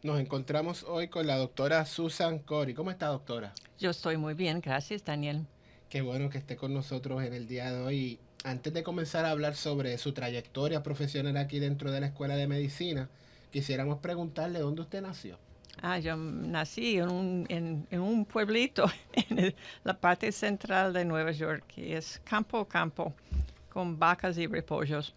Nos encontramos hoy con la doctora Susan Cori. ¿Cómo está, doctora? Yo estoy muy bien, gracias, Daniel. Qué bueno que esté con nosotros en el día de hoy. Antes de comenzar a hablar sobre su trayectoria profesional aquí dentro de la Escuela de Medicina, quisiéramos preguntarle dónde usted nació. Yo nací en un pueblito la parte central de Nueva York, que es campo, con vacas y repollos.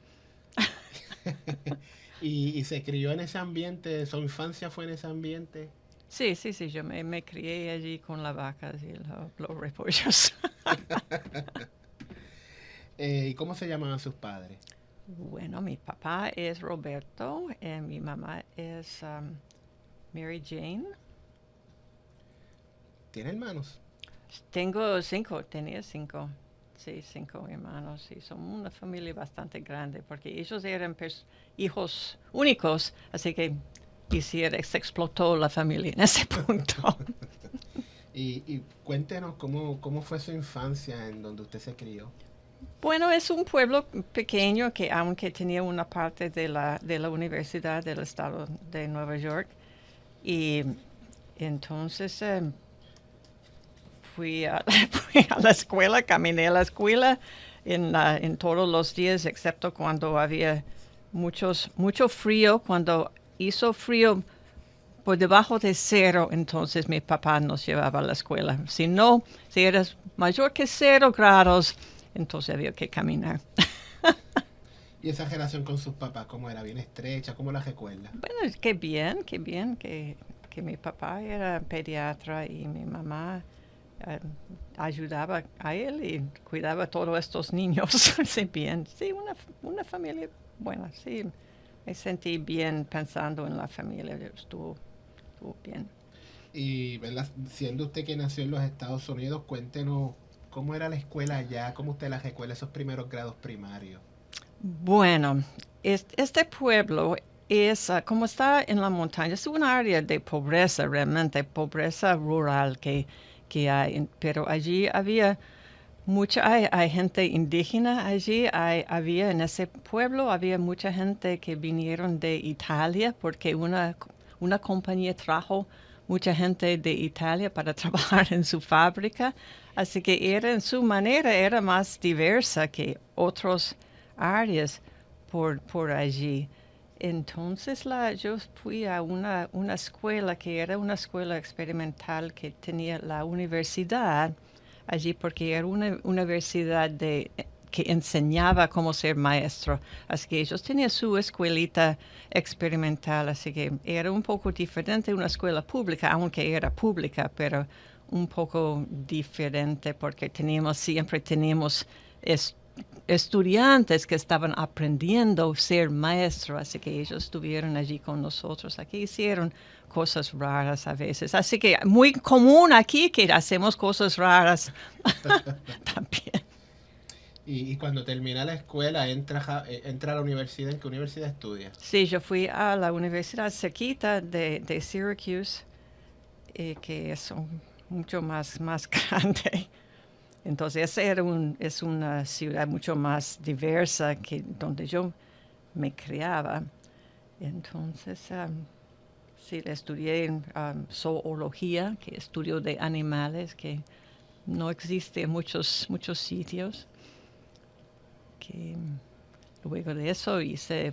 Y se crió en ese ambiente, su infancia fue en ese ambiente. Sí, yo me crié allí con las vacas y los repollos. ¿Y cómo se llamaban sus padres? Bueno, mi papá es Roberto y mi mamá es Mary Jane. ¿Tiene hermanos? Tenía cinco. Sí, cinco hermanos. Sí, son una familia bastante grande porque ellos eran hijos únicos, así que se explotó la familia en ese punto. Y cuéntenos cómo fue su infancia en donde usted se crió. Bueno, es un pueblo pequeño que aunque tenía una parte de la Universidad del Estado de Nueva York y entonces fui a la escuela, caminé a la escuela en todos los días, excepto cuando había mucho frío. Cuando hizo frío por debajo de cero, entonces mi papá nos llevaba a la escuela. Si no, si eras mayor que 0 grados, entonces había que caminar. ¿Y esa relación con sus papás, cómo era? ¿Bien estrecha? ¿Cómo la recuerda? Bueno, qué bien que mi papá era pediatra y mi mamá eh, ayudaba a él y cuidaba a todos estos niños. Sí, bien. Sí, una familia buena, sí. Me sentí bien pensando en la familia, estuvo bien. Y ¿verdad? Siendo usted que nació en los Estados Unidos, cuéntenos cómo era la escuela allá, cómo usted la recuerda esos primeros grados primarios. Bueno, este pueblo es, como está en la montaña, es un área de pobreza realmente, pobreza rural que hay, pero allí había hay gente indígena allí, había en ese pueblo, había mucha gente que vinieron de Italia porque una compañía trajo mucha gente de Italia para trabajar en su fábrica, así que era en su manera, era más diversa que otras áreas por allí. Entonces yo fui a una escuela que era una escuela experimental que tenía la universidad allí porque era una universidad que enseñaba cómo ser maestro. Así que ellos tenían su escuelita experimental, así que era un poco diferente de una escuela pública, aunque era pública, pero un poco diferente porque siempre teníamos est estudiantes que estaban aprendiendo a ser maestros, así que ellos estuvieron allí con nosotros. Aquí hicieron cosas raras a veces, así que muy común aquí que hacemos cosas raras también. Y cuando termina la escuela, entra a la universidad. ¿En qué universidad estudia? Sí, yo fui a la universidad cerquita de Syracuse, que es mucho más grande. Entonces, es una ciudad mucho más diversa que donde yo me criaba. Entonces, sí, estudié zoología, que estudio de animales, que no existe en muchos sitios. Que luego de eso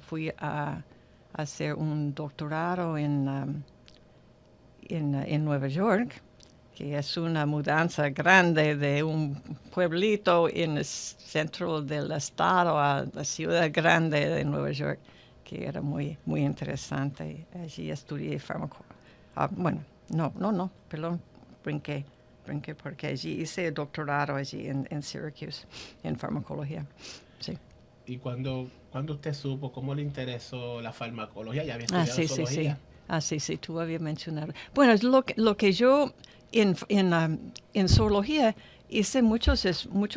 fui a hacer un doctorado en Nueva York, que es una mudanza grande de un pueblito en el centro del estado a la ciudad grande de Nueva York, que era muy interesante. Allí estudié farmacología. Bueno, no, perdón, brinqué, brinqué porque allí hice el doctorado allí en Syracuse, en farmacología. Sí. ¿Y cuando usted supo cómo le interesó la farmacología? ¿Ya había Ah, estudiado sí. zoología? Sí, tú habías mencionado. Bueno, es lo que yo en zoología hice muchos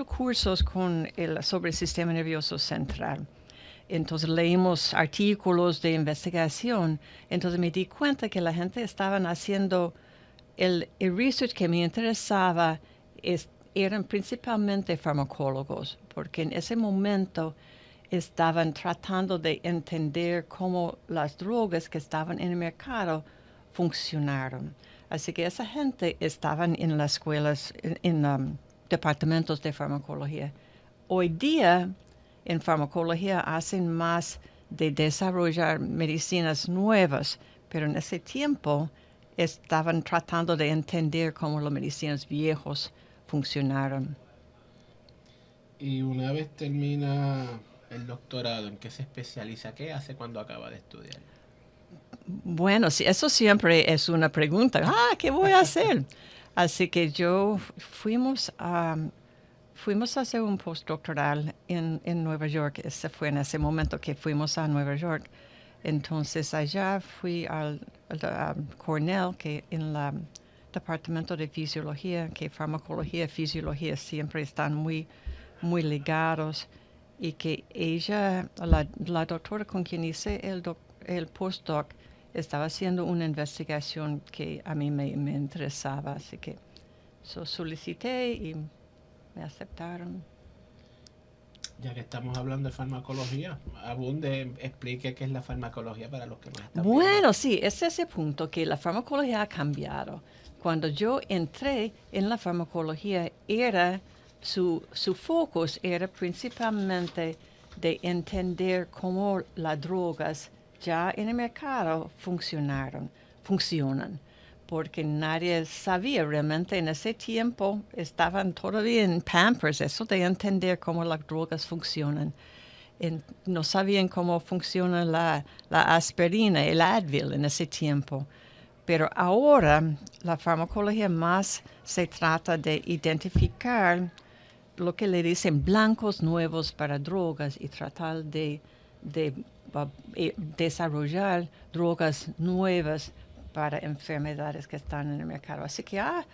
cursos sobre el sistema nervioso central. Entonces leímos artículos de investigación. Entonces me di cuenta que la gente estaba haciendo el research que me interesaba eran principalmente farmacólogos, porque en ese momento estaban tratando de entender cómo las drogas que estaban en el mercado funcionaron. Así que esa gente estaban en las escuelas, en departamentos de farmacología. Hoy día, en farmacología hacen más de desarrollar medicinas nuevas, pero en ese tiempo estaban tratando de entender cómo las medicinas viejos funcionaron. Y una vez termina el doctorado, ¿en qué se especializa? ¿Qué hace cuando acaba de estudiar? Bueno, sí, eso siempre es una pregunta. ¿Qué voy a hacer? Así que fuimos a hacer un postdoctoral en Nueva York. Ese fue en ese momento que fuimos a Nueva York. Entonces allá fui a Cornell, que en el departamento de fisiología, que farmacología y fisiología siempre están muy, muy ligados. Y que ella, la doctora con quien hice el postdoc, estaba haciendo una investigación que a mí me interesaba. Así que solicité y me aceptaron. Ya que estamos hablando de farmacología, abunde, explique qué es la farmacología para los que nos están viendo. Bueno, sí, es ese punto que la farmacología ha cambiado. Cuando yo entré en la farmacología, su focus era principalmente de entender cómo las drogas ya en el mercado funcionan, porque nadie sabía realmente en ese tiempo, estaban todavía en Pampers, eso de entender cómo las drogas funcionan. No sabían cómo funciona la aspirina, el Advil en ese tiempo. Pero ahora la farmacología más se trata de identificar lo que le dicen blancos nuevos para drogas y tratar de desarrollar drogas nuevas para enfermedades que están en el mercado. Así que ha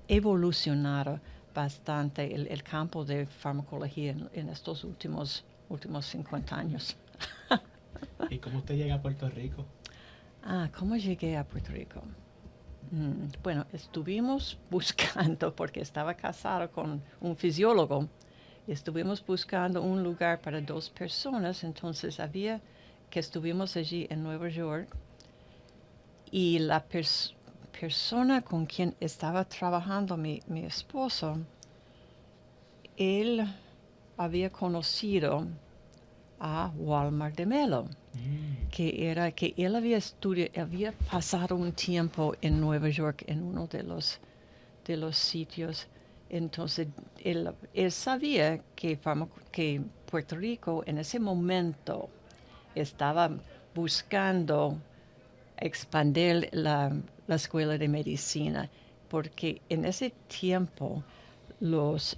evolucionado bastante el campo de farmacología en estos últimos 50 años. ¿Y cómo usted llega a Puerto Rico? ¿Cómo llegué a Puerto Rico? Bueno, estuvimos buscando, porque estaba casado con un fisiólogo, estuvimos buscando un lugar para 2 personas, entonces estuvimos allí en Nueva York, y la persona con quien estaba trabajando mi esposo, él había conocido a Walmart de Melo, que él había pasado un tiempo en Nueva York en uno de los sitios. Entonces él sabía que Puerto Rico en ese momento estaba buscando expandir la escuela de medicina, porque en ese tiempo los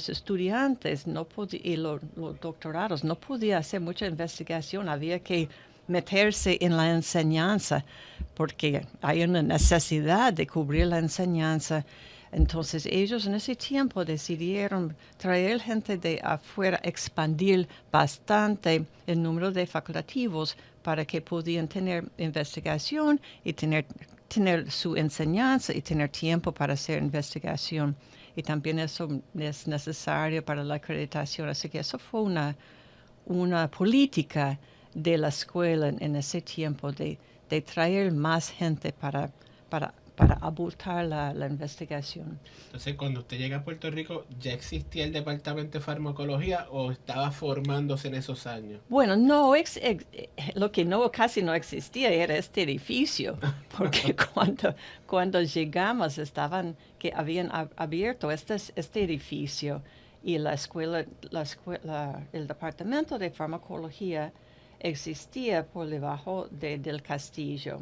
estudiantes y los doctorados no podían hacer mucha investigación, había que meterse en la enseñanza porque hay una necesidad de cubrir la enseñanza. Entonces ellos en ese tiempo decidieron traer gente de afuera, expandir bastante el número de facultativos para que pudieran tener investigación y tener su enseñanza y tener tiempo para hacer investigación. Y también eso es necesario para la acreditación. Así que eso fue una política de la escuela en ese tiempo de traer más gente para abultar la investigación. Entonces, cuando usted llega a Puerto Rico, ¿ya existía el departamento de farmacología o estaba formándose en esos años? Bueno, lo que casi no existía era este edificio, porque cuando llegamos habían abierto este edificio y el departamento de farmacología existía por debajo del castillo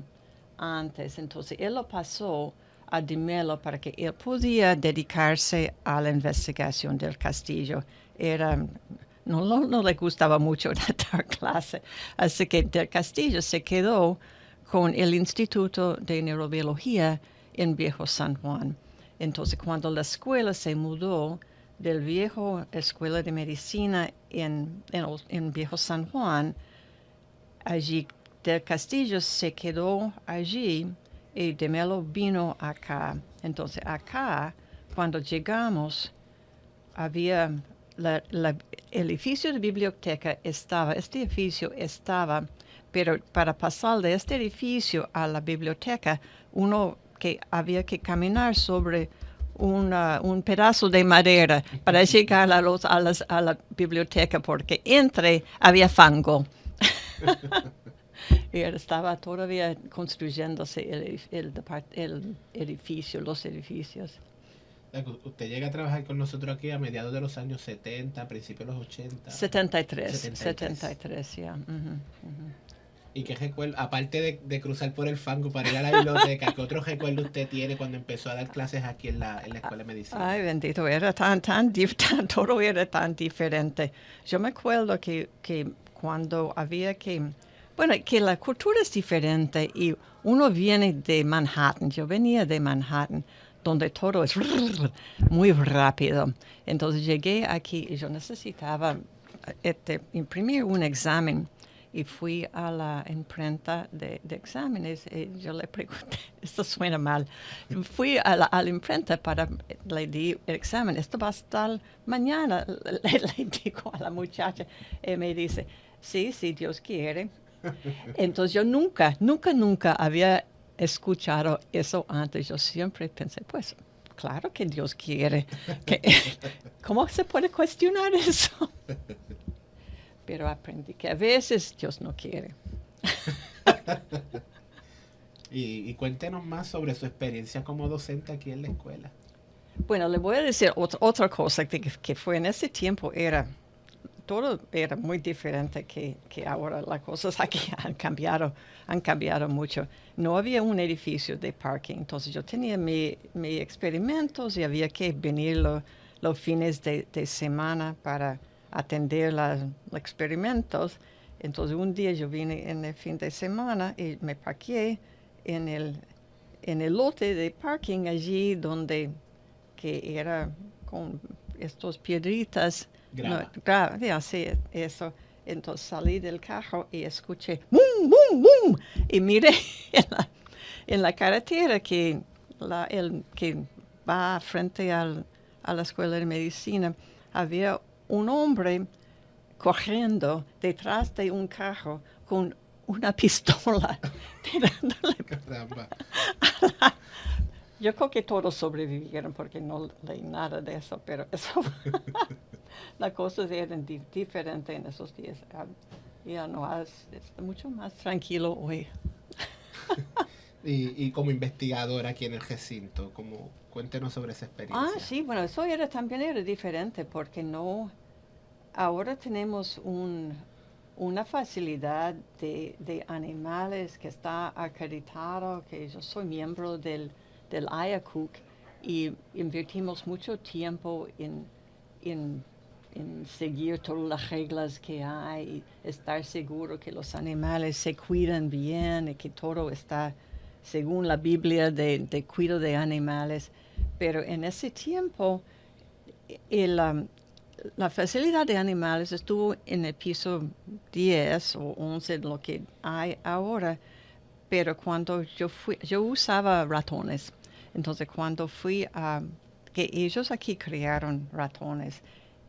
antes. Entonces él lo pasó a Di Melo para que él pudiera dedicarse a la investigación del castillo. No le gustaba mucho dar clase, así que del castillo se quedó con el Instituto de Neurobiología en Viejo San Juan. Entonces cuando la escuela se mudó del viejo escuela de medicina en Viejo San Juan, allí del castillo se quedó allí y Di Melo vino acá. Entonces acá, cuando llegamos, había el edificio de biblioteca este edificio estaba Pero para pasar de este edificio a la biblioteca, uno que había que caminar sobre un pedazo de madera para llegar a la biblioteca, porque entre había fango. Y estaba todavía construyéndose el edificio, los edificios. Usted llega a trabajar con nosotros aquí a mediados de los años 70, principios de los 80. 73, ya. ¿Y qué recuerdo, aparte de cruzar por el fango para ir a la biblioteca, qué otro recuerdo usted tiene cuando empezó a dar clases aquí en la Escuela de Medicina? Ay, bendito, era todo era tan diferente. Yo me acuerdo que cuando había bueno, que la cultura es diferente y uno viene de Manhattan, yo venía de Manhattan, donde todo es muy rápido. Entonces llegué aquí y yo necesitaba imprimir un examen. Y fui a la imprenta de exámenes y yo le pregunté, esto suena mal, fui a la imprenta para, le di el examen, esto va a estar mañana, le digo a la muchacha, y me dice, sí, Dios quiere. Entonces yo nunca había escuchado eso antes, yo siempre pensé, pues, claro que Dios quiere. ¿Cómo se puede cuestionar eso? Pero aprendí que a veces Dios no quiere. Y cuéntenos más sobre su experiencia como docente aquí en la escuela. Bueno, le voy a decir otra cosa que fue en ese tiempo, todo era muy diferente que ahora. Las cosas aquí han cambiado mucho. No había un edificio de parking, entonces yo tenía mis experimentos y había que venir los fines de semana para atender los experimentos. Entonces un día yo vine en el fin de semana y me parqué en el lote de parking allí donde que era con estas piedritas. Grava. Sí, eso. Entonces salí del carro y escuché ¡bum, bum, bum! Y miré en la carretera que va frente a la escuela de medicina. Había un hombre corriendo detrás de un carro con una pistola tirándole. Caramba. Yo creo que todos sobrevivieron porque no leí nada de eso, pero eso las cosas eran diferentes en esos días. Ya no es mucho más tranquilo hoy. Y como investigadora aquí en el recinto, cuéntenos sobre esa experiencia. Sí, bueno, eso también era diferente porque ahora tenemos una facilidad de animales que está acreditado, que yo soy miembro del IACUC y invertimos mucho tiempo en seguir todas las reglas que hay, y estar seguro que los animales se cuidan bien y que todo está según la Biblia de cuidado de animales. Pero en ese tiempo la facilidad de animales estuvo en el piso 10 o 11, lo que hay ahora, pero cuando yo usaba ratones. Entonces cuando que ellos aquí criaron ratones,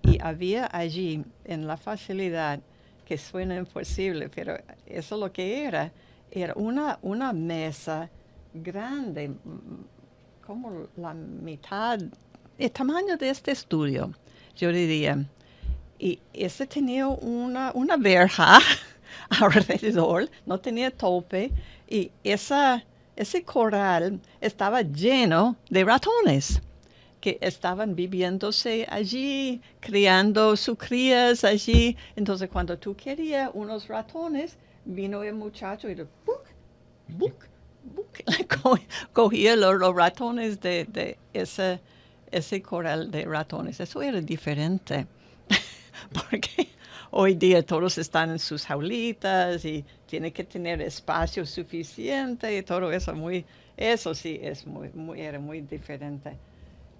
y había allí en la facilidad, que suena imposible, pero eso lo que era una mesa grande, como la mitad, el tamaño de este estudio, yo diría. Y ese tenía una verja alrededor, no tenía tope, y ese corral estaba lleno de ratones que estaban viviéndose allí, criando sus crías allí. Entonces, cuando tú querías unos ratones, vino el muchacho y ¡buc! Cogía los ratones de ese corral de ratones. Eso era diferente, porque hoy día todos están en sus jaulitas y tienen que tener espacio suficiente y todo eso. Eso sí era muy diferente.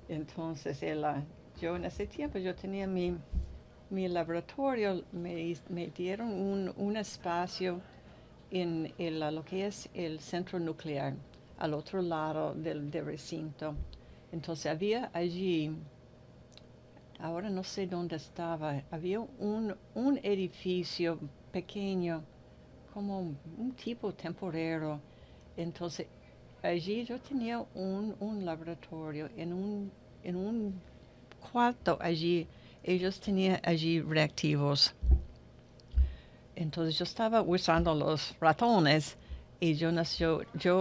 Entonces, yo en ese tiempo yo tenía mi laboratorio, me dieron un espacio en lo que es el centro nuclear, al otro lado del recinto. Entonces había allí, ahora no sé dónde estaba, había un edificio pequeño como un tipo temporero. Entonces, allí yo tenía un laboratorio en un cuarto allí. Ellos tenían allí reactivos. Entonces yo estaba usando los ratones y yo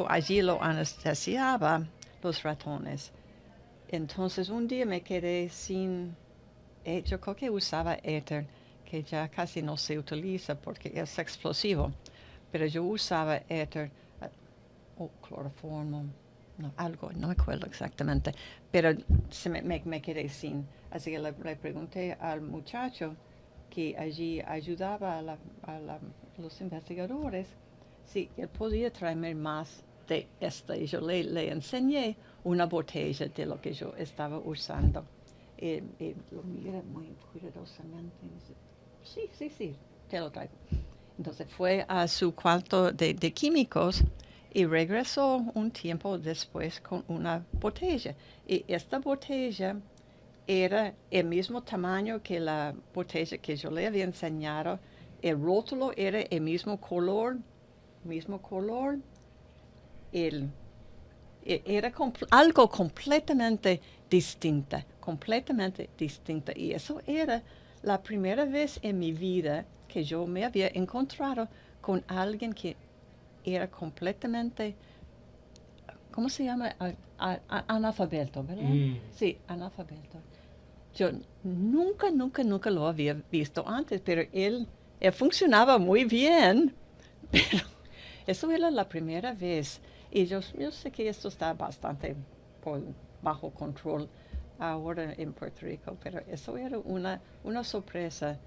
allí lo anestesiaba los ratones. Entonces un día me quedé sin, yo creo que usaba éter, que ya casi no se utiliza porque es explosivo, pero yo usaba éter o cloroformo, no, algo, no me acuerdo exactamente, pero me quedé sin. Así que le pregunté al muchacho que allí ayudaba los investigadores si él podía traerme más de esto. Y yo le enseñé una botella de lo que yo estaba usando. Y lo mira muy cuidadosamente y dice, sí, te lo traigo. Entonces fue a su cuarto de químicos y regresó un tiempo después con una botella. Y esta botella era el mismo tamaño que la botella que yo le había enseñado. El rótulo era el mismo color. El, era algo completamente distinta. Y eso era la primera vez en mi vida que yo me había encontrado con alguien que era completamente, ¿cómo se llama? Analfabeto, ¿verdad? Sí, analfabeto. Yo nunca lo había visto antes, pero él funcionaba muy bien. Pero eso era la primera vez. Y yo sé que esto está bastante bajo control ahora en Puerto Rico, pero eso era una sorpresa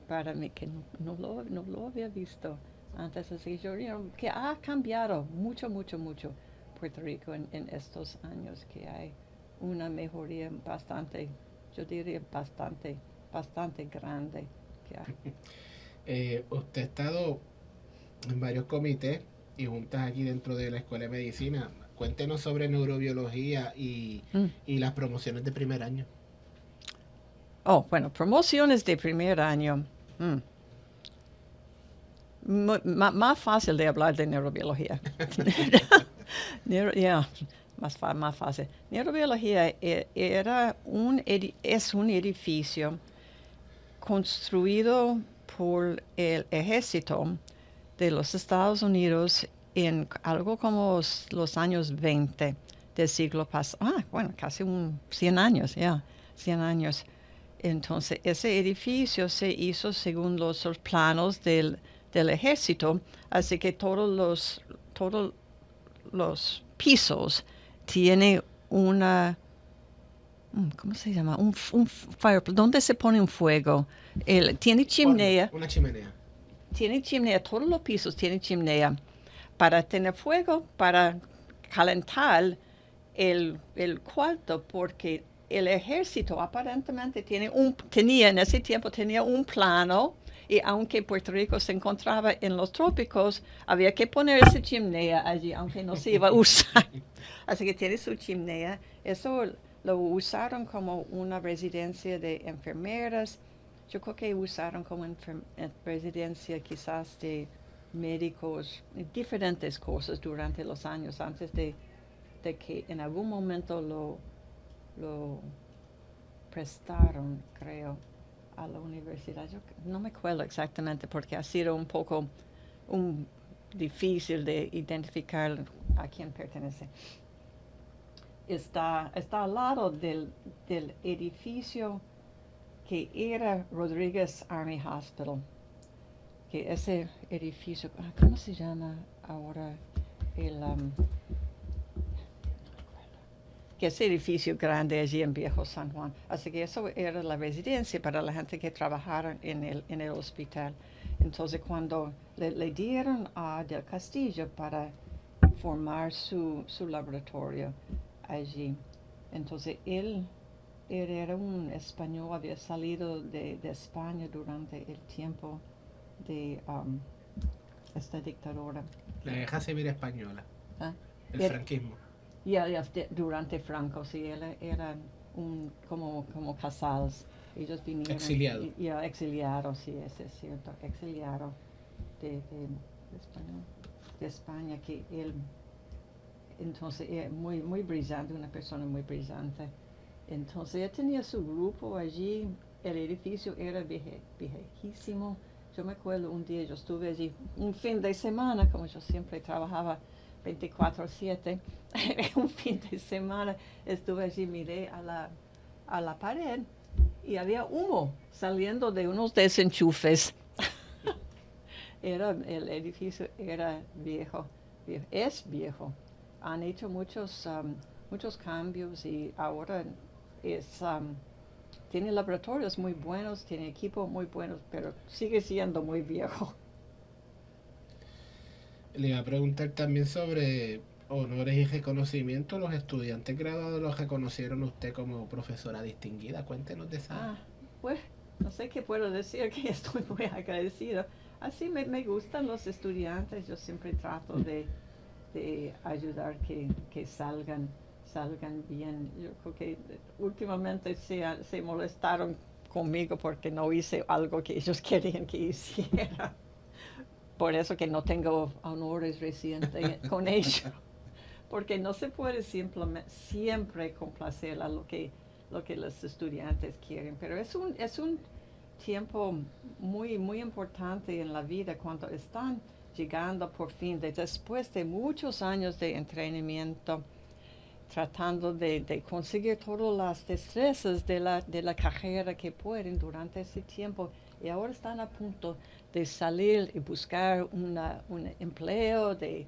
para mí que no lo había visto antes. Así que ha cambiado mucho Puerto Rico en estos años, que hay una mejoría bastante, yo diría bastante grande que hay. Usted ha estado en varios comités y juntas aquí dentro de la Escuela de Medicina. Cuéntenos sobre neurobiología y las promociones de primer año. Oh, bueno, promociones de primer año. Más fácil de hablar de neurobiología. Más fácil. Neurobiología es un edificio construido por el ejército de los Estados Unidos en algo como los años 20 del siglo pasado. Bueno, casi 100 años, 100 años. Entonces, ese edificio se hizo según los planos del ejército, así que todos los pisos tienen ¿cómo se llama? Un fireplace. ¿Dónde se pone un fuego? Tiene chimenea. Una chimenea. Tiene chimenea, todos los pisos tienen chimenea para tener fuego, para calentar el cuarto, porque el ejército aparentemente en ese tiempo tenía un plano, y aunque Puerto Rico se encontraba en los trópicos, había que poner esa chimenea allí, aunque no se iba a usar. Así que tiene su chimenea. Eso lo usaron como una residencia de enfermeras. Yo creo que usaron como residencia quizás de médicos, diferentes cosas durante los años antes de que en algún momento lo prestaron, creo, a la universidad. Yo no me acuerdo exactamente porque ha sido un poco difícil de identificar a quién pertenece. Está al lado del edificio que era Rodriguez Army Hospital, que ese edificio, ¿cómo se llama ahora? Que ese edificio grande allí en Viejo San Juan. Así que eso era la residencia para la gente que trabajara en el hospital. Entonces cuando le dieron a Del Castillo para formar su laboratorio allí, entonces él era un español, había salido de España durante el tiempo de esta dictadura. La guerra civil española. El franquismo. Durante Franco, sí, él era como Casals. Ellos vinieron. Exiliado. Exiliados, sí, eso es cierto, exiliado. español, de España, que él, entonces, muy, muy brillante, una persona muy brillante. Entonces, él tenía su grupo allí, el edificio era viejísimo. Yo me acuerdo un día, yo estuve allí un fin de semana, como yo siempre trabajaba 24/7, un fin de semana estuve allí, miré a la pared y había humo saliendo de unos desenchufes. El edificio era viejo, es viejo. Han hecho muchos cambios y ahora tiene laboratorios muy buenos, tiene equipos muy buenos, pero sigue siendo muy viejo. Le iba a preguntar también sobre honores y reconocimientos. Los estudiantes graduados los reconocieron a usted como profesora distinguida. Cuéntenos de esa. Pues no sé qué puedo decir, que estoy muy agradecida. Así me gustan los estudiantes, yo siempre trato de ayudar que salgan bien. Yo creo que últimamente se molestaron conmigo porque no hice algo que ellos querían que hiciera. Por eso que no tengo honores recientes con ellos. Porque no se puede siempre complacer a lo que los estudiantes quieren. Pero es un tiempo muy, muy importante en la vida cuando están llegando por fin, después de muchos años de entrenamiento, tratando de conseguir todas las destrezas de la carrera que pueden durante ese tiempo. Y ahora están a punto de salir y buscar un empleo, de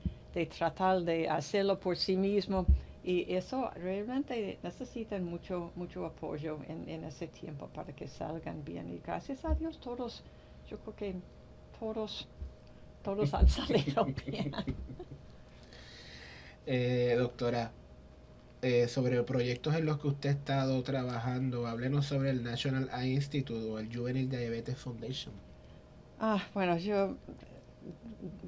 tratar de hacerlo por sí mismo. Y eso realmente necesitan mucho apoyo en ese tiempo para que salgan bien. Y gracias a Dios todos, yo creo que todos han salido bien. Doctora, sobre proyectos en los que usted ha estado trabajando, háblenos sobre el National Eye Institute o el Juvenile Diabetes Foundation. Bueno,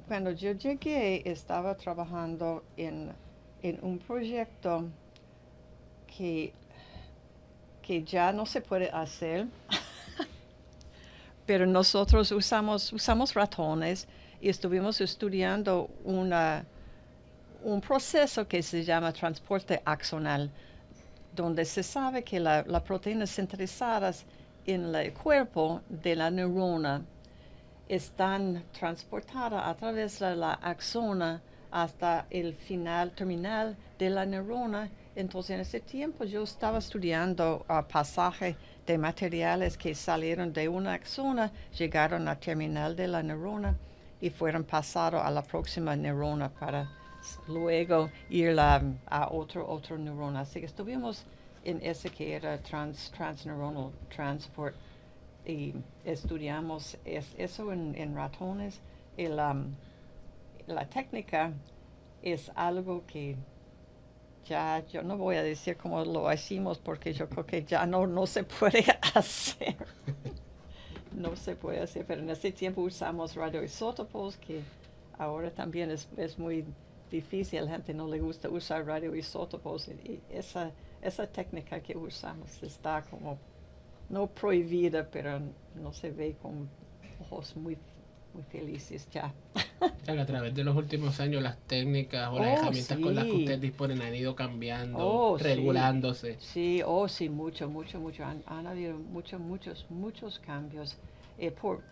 cuando yo llegué estaba trabajando en un proyecto que ya no se puede hacer, pero nosotros usamos ratones y estuvimos estudiando un proceso que se llama transporte axonal, donde se sabe que las proteínas sintetizadas en el cuerpo de la neurona están transportadas a través de la axona hasta el terminal de la neurona. Entonces, en ese tiempo yo estaba estudiando pasaje de materiales que salieron de una axona, llegaron al terminal de la neurona y fueron pasados a la próxima neurona para luego ir a otro neurona. Así que estuvimos en ese que era transneuronal transport y estudiamos eso en ratones. La técnica es algo que ya yo no voy a decir cómo lo hicimos porque yo creo que ya no se puede hacer. No se puede hacer, pero en ese tiempo usamos radioisótopos, que ahora también es muy difícil, la gente no le gusta usar radioisótopos, y esa técnica que usamos está como no prohibida, pero no se ve con ojos muy felices ya. A través de los últimos años las técnicas o las herramientas con las que ustedes disponen han ido cambiando, regulándose. Sí, sí, mucho. Han habido muchos cambios. Por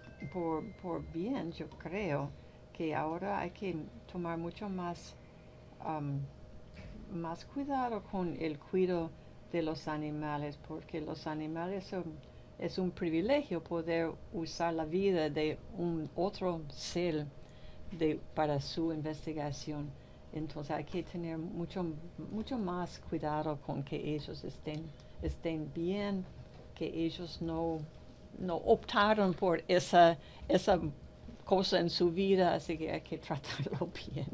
bien, yo creo que ahora hay que tomar mucho más cuidado con el cuidado de los animales, porque los animales es un privilegio poder usar la vida de un otro ser para su investigación. Entonces hay que tener mucho más cuidado con que ellos estén bien, que ellos no optaron por esa cosa en su vida, así que hay que tratarlo bien.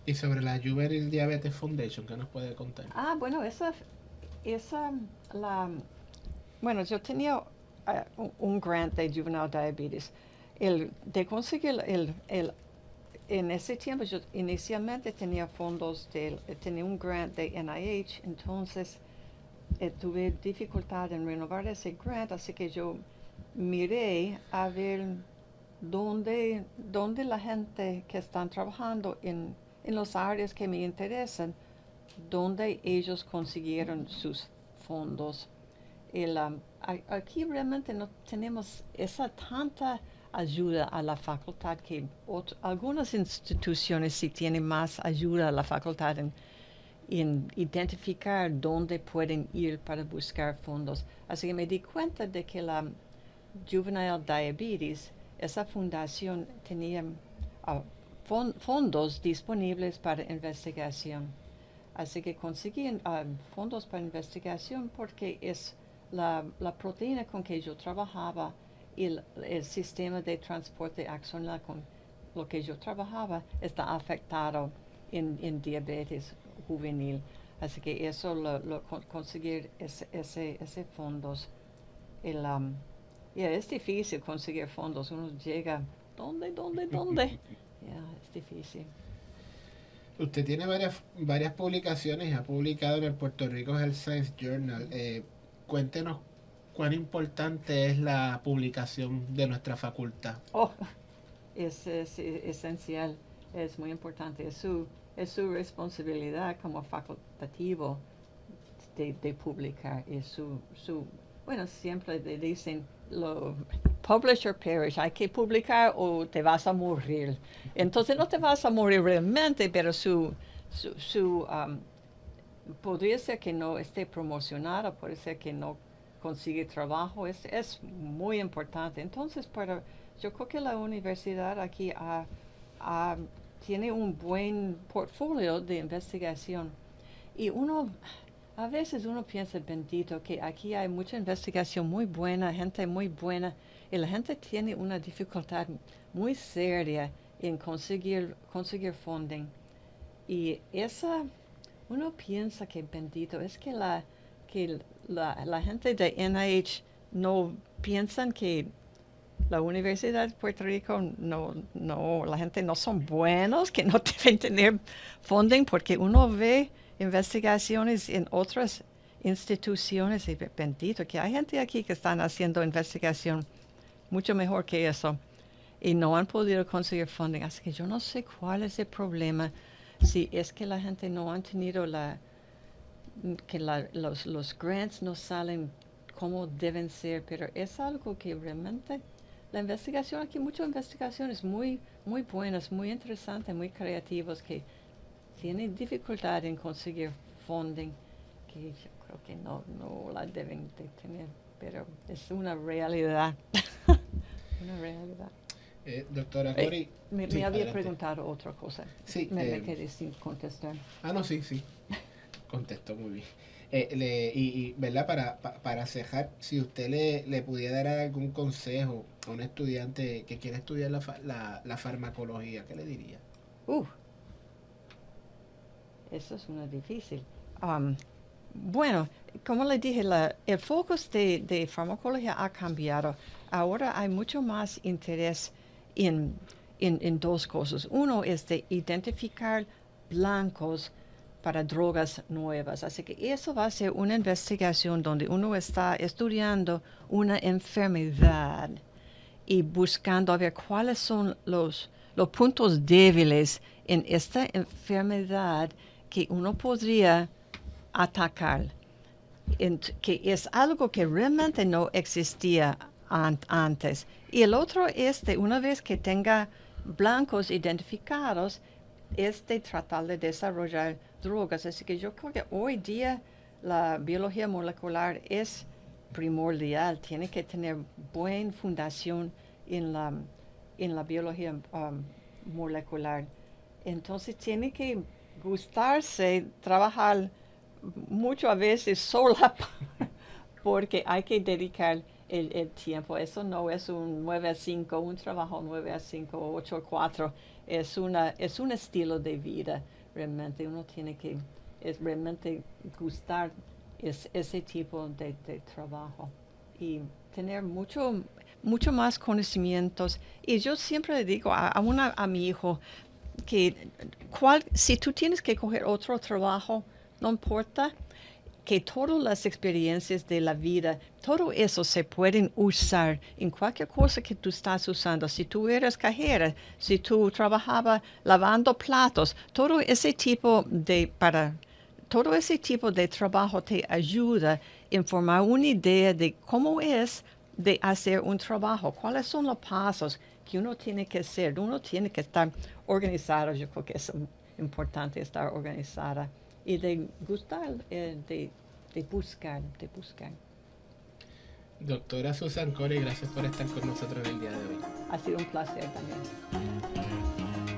Y sobre la Juvenile Diabetes Foundation, ¿qué nos puede contar? Bueno, bueno, yo tenía un grant de Juvenile Diabetes. De conseguir en ese tiempo yo inicialmente tenía fondos, tenía un grant de NIH, entonces tuve dificultad en renovar ese grant, así que yo miré a ver donde la gente que están trabajando en las áreas que me interesan, donde ellos consiguieron sus fondos. Aquí realmente no tenemos esa tanta ayuda a la facultad que algunas instituciones sí tienen más ayuda a la facultad en identificar dónde pueden ir para buscar fondos. Así que me di cuenta de que la Juvenile Diabetes, esa fundación tenía fondos disponibles para investigación. Así que conseguí fondos para investigación porque es la proteína con que yo trabajaba y el sistema de transporte axonal con lo que yo trabajaba está afectado en diabetes juvenil. Así que eso conseguir ese fondos. Es difícil conseguir fondos. Uno llega, ¿dónde? Es difícil. Usted tiene varias publicaciones, ha publicado en el Puerto Rico Health Science Journal. Cuéntenos cuán importante es la publicación de nuestra facultad. Es esencial, es muy importante. Es su responsabilidad como facultativo de publicar. Bueno, siempre le dicen, publish or perish, hay que publicar o te vas a morir. Entonces no te vas a morir realmente, pero podría ser que no esté promocionada, puede ser que no consigue trabajo, es muy importante. Entonces, yo creo que la universidad aquí tiene un buen portfolio de investigación. Y a veces uno piensa, bendito, que aquí hay mucha investigación muy buena, gente muy buena, y la gente tiene una dificultad muy seria en conseguir funding. Y uno piensa que bendito, es que la gente de NIH no piensan que la Universidad de Puerto Rico la gente no son buenos, que no deben tener funding, porque uno ve investigaciones en otras instituciones y bendito que hay gente aquí que están haciendo investigación mucho mejor que eso y no han podido conseguir funding. Así que yo no sé cuál es el problema, si es que la gente no han tenido los grants no salen como deben ser, pero es algo que realmente la investigación aquí, muchas investigaciones muy buenas, muy interesantes, muy creativas que tienen dificultad en conseguir funding, que yo creo que no la deben de tener, pero es una realidad. Una realidad. Doctora Cori. Me había adelante preguntado otra cosa. Sí. Me quedé sin contestar. No, sí. Contestó muy bien. ¿Verdad? Para cejar, si usted le pudiera dar algún consejo a un estudiante que quiere estudiar la farmacología, ¿qué le diría? Eso es una difícil. Bueno, como le dije, el focus de farmacología ha cambiado. Ahora hay mucho más interés en dos cosas. Uno es de identificar blancos para drogas nuevas. Así que eso va a ser una investigación donde uno está estudiando una enfermedad y buscando a ver cuáles son los puntos débiles en esta enfermedad que uno podría atacar, que es algo que realmente no existía antes. Y el otro es de una vez que tenga blancos identificados, es de tratar de desarrollar drogas. Así que yo creo que hoy día la biología molecular es primordial, tiene que tener buena fundación en la biología molecular. Entonces tiene que gustarse trabajar mucho a veces sola porque hay que dedicar el tiempo. Eso no es un 9 a 5, un trabajo 9 a 5, 8 a 4. Es un estilo de vida. Realmente uno tiene que realmente gustar ese tipo de trabajo y tener mucho más conocimientos. Y yo siempre le digo a mi hijo que si tú tienes que coger otro trabajo, no importa, que todas las experiencias de la vida, todo eso se pueden usar en cualquier cosa que tú estás usando. Si tú eres cajera, si tú trabajabas lavando platos, todo ese tipo de trabajo te ayuda en formar una idea de cómo es de hacer un trabajo, cuáles son los pasos que uno tiene que hacer. Uno tiene que estar organizado. Yo creo que es importante estar organizada y de gustar, de buscar. Doctora Susan Corey, gracias por estar con nosotros el día de hoy. Ha sido un placer también.